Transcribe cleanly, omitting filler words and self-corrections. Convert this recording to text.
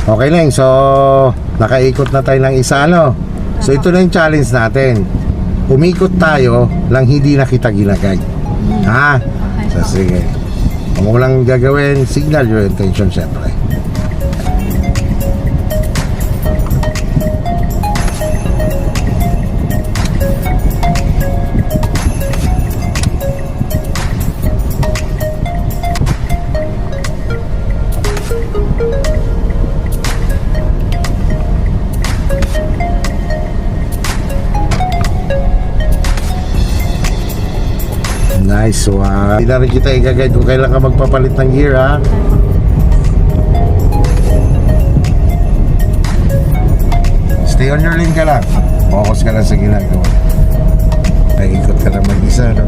Okay lang, so nakaikot na tayo ng isa, ano? So ito na yung challenge natin. Umikot tayo lang hindi na kita ginagay. Ha? So sige. Kung mo lang gagawin, signal your intention syempre. Nice one. Hindi na rin kita i-guide kung kailan ka magpapalit ng gear, ha? Stay on your lane ka lang. Focus ka lang sa ginagawa. Paikot ka lang mag-isa, no?